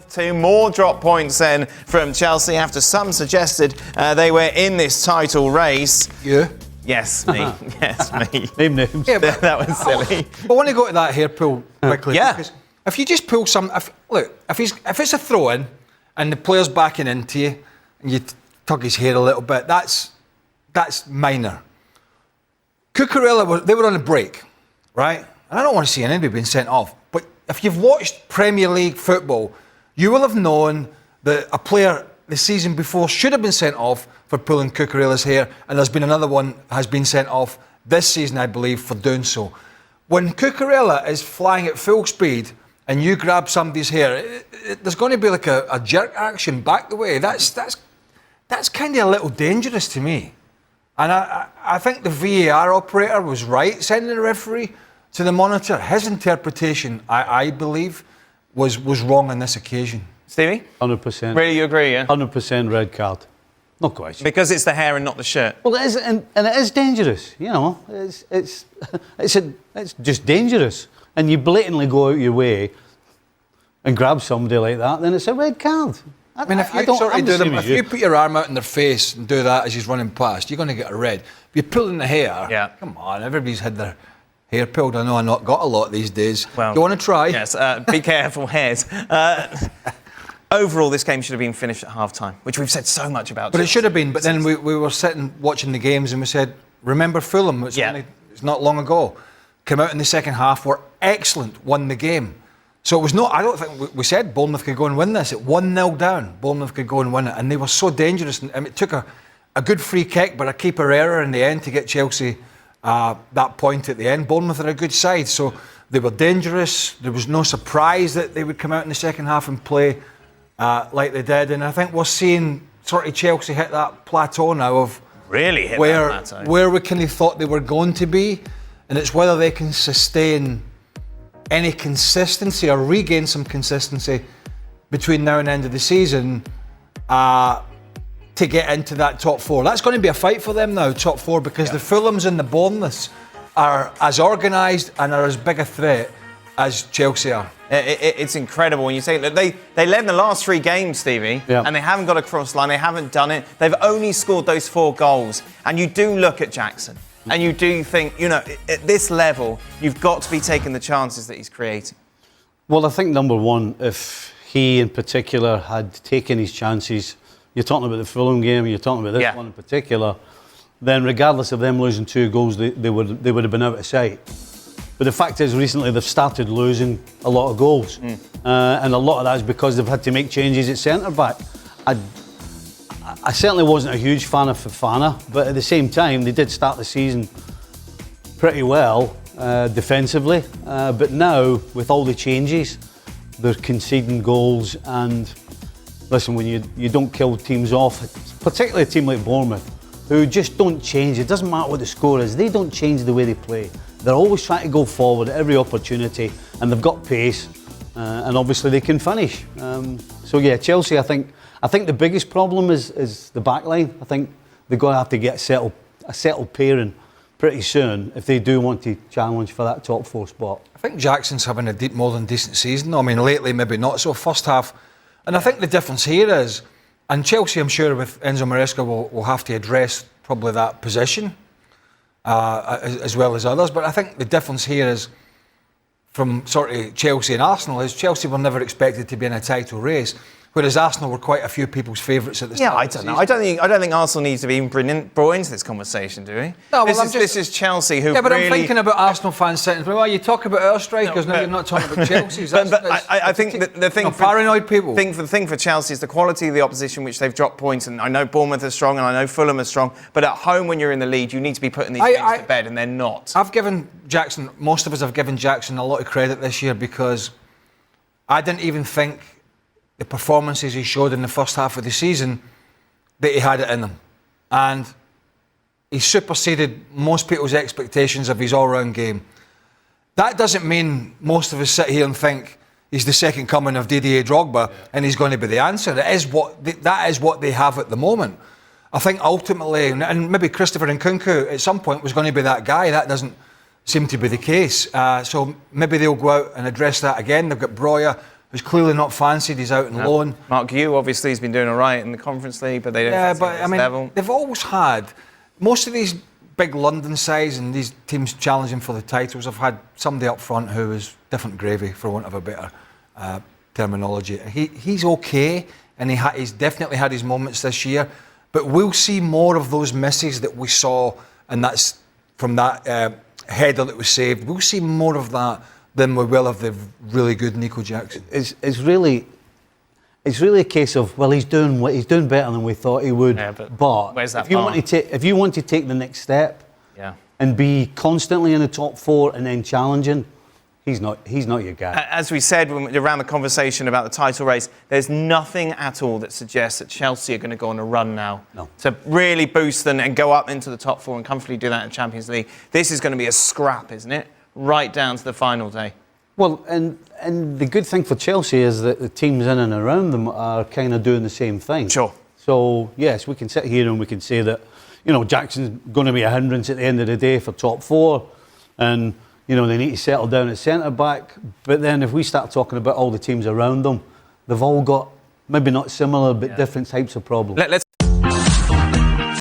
Two more drop points then from Chelsea after some suggested they were in this title race. You? Yes, me. Yes, me. Name names. Yeah, but that was silly. But when you go to that hair pull quickly, Yeah. because if you just pull some, if it's a throw in and the player's backing into you and you tug his hair a little bit, that's minor. Cucurella, they were on a break, right? And I don't want to see anybody being sent off, but if you've watched Premier League football, you will have known that a player the season before should have been sent off for pulling Cucurella's hair, and there's been another one has been sent off this season, I believe, for doing so. When Cucurella is flying at full speed and you grab somebody's hair, there's going to be like a jerk action back the way. That's kind of a little dangerous to me. And I think the VAR operator was right sending the referee to the monitor. His interpretation, I believe, was wrong on this occasion. Stevie? 100%. Really, you agree, yeah? 100% red card. No question. Because it's the hair and not the shirt. Well, it is, and it is dangerous. You know, it's just dangerous. And you blatantly go out your way and grab somebody like that, then it's a red card. I mean, if you put your arm out in their face and do that as he's running past, you're going to get a red. If you're pulling the hair, yeah. Come on, everybody's had their hair pulled. I know I've not got a lot these days. Well, do you want to try? Yes, be careful, hairs. Overall, this game should have been finished at half-time, which we've said so much about. But it should have been. But then we were sitting watching the games and we said, remember Fulham? It's not long ago. Came out in the second half, were excellent, won the game. So it was not, I don't think, we said Bournemouth could go and win this. It 1-0 down, Bournemouth could go and win it. And they were so dangerous. And it took a good free kick, but a keeper error in the end to get Chelsea that point at the end. Bournemouth are a good side, so they were dangerous. There was no surprise that they would come out in the second half and play like they did. And I think we're seeing sort of Chelsea hit that plateau now of really hit that plateau. Where we kind of thought they were going to be. And it's whether they can sustain any consistency or regain some consistency between now and the end of the season to get into that top four. That's going to be a fight for them now, top four, because the Fulhams and the Bournemouths are as organised and are as big a threat as Chelsea are. It's incredible when you say that they led the last 3 games, Stevie, and they haven't got a cross line, they haven't done it. They've only scored those 4 goals. And you do look at Jackson and you do think, you know, at this level, you've got to be taking the chances that he's creating. Well, I think number one, if he in particular had taken his chances, you're talking about the Fulham game, you're talking about this one in particular, then regardless of them losing 2 goals, they would have been out of sight. But the fact is, recently they've started losing a lot of goals. And a lot of that is because they've had to make changes at centre-back. I certainly wasn't a huge fan of Fofana, but at the same time, they did start the season pretty well defensively. But now, with all the changes, they're conceding goals. And listen, when you don't kill teams off, particularly a team like Bournemouth, who just don't change. It doesn't matter what the score is. They don't change the way they play. They're always trying to go forward at every opportunity, and they've got pace, and obviously they can finish. So yeah, Chelsea, I think the biggest problem is the back line. I think they're going to have to get a settled pairing pretty soon if they do want to challenge for that top 4 spot. I think Jackson's having a more than decent season. I mean, lately maybe not so. First half, and I think the difference here is, and Chelsea, I'm sure with Enzo Maresca will have to address probably that position. As well as others, but I think the difference here is from sort of Chelsea and Arsenal is Chelsea were never expected to be in a title race, whereas Arsenal were quite a few people's favourites at the start. Yeah, I don't know. I don't think Arsenal needs to be even brought into this conversation, do we? No, well, this is Chelsea who. Yeah, but really... I'm thinking about Arsenal fans sitting. Well, you talk about our strikers, now you're not talking about Chelsea's. I think the thing for paranoid people. The thing for Chelsea is the quality of the opposition, which they've dropped points. And I know Bournemouth are strong, and I know Fulham are strong. But at home, when you're in the lead, you need to be putting these games to bed, and they're not. I've given Jackson. Most of us have given Jackson a lot of credit this year because I didn't even think the performances he showed in the first half of the season that he had it in him, and he superseded most people's expectations of his all-round game. That doesn't mean most of us sit here and think he's the second coming of Didier Drogba and he's going to be the answer. That is what they have at the moment. I think ultimately, and maybe Christopher Nkunku at some point was going to be that guy. That doesn't seem to be the case. So maybe they'll go out and address that again. They've got Broya, who's clearly not fancied. He's out on loan. Mark Yu obviously has been doing all right in the Conference League, but they don't. Yeah, but I mean, level. they've always had most of these big London sides and these teams challenging for the titles have had somebody up front who is different gravy, for want of a better terminology. He's okay, and he's definitely had his moments this year. But we'll see more of those misses that we saw, and that's from that header that was saved. We'll see more of that than we will of the really good Nico Jackson. It's really a case of, well, he's doing better than we thought he would. Yeah, but where's that if you want to take the next step, and be constantly in the top 4 and then challenging, he's not your guy. As we said around the conversation about the title race, there's nothing at all that suggests that Chelsea are going to go on a run now to really boost them and go up into the top 4 and comfortably do that in Champions League. This is going to be a scrap, isn't it? Right down to the final day. Well, and the good thing for Chelsea is that the teams in and around them are kind of doing the same thing. Sure. So, yes, we can sit here and we can say that, Jackson's going to be a hindrance at the end of the day for top 4, and, they need to settle down at centre-back. But then if we start talking about all the teams around them, they've all got maybe not similar but different types of problems. Let's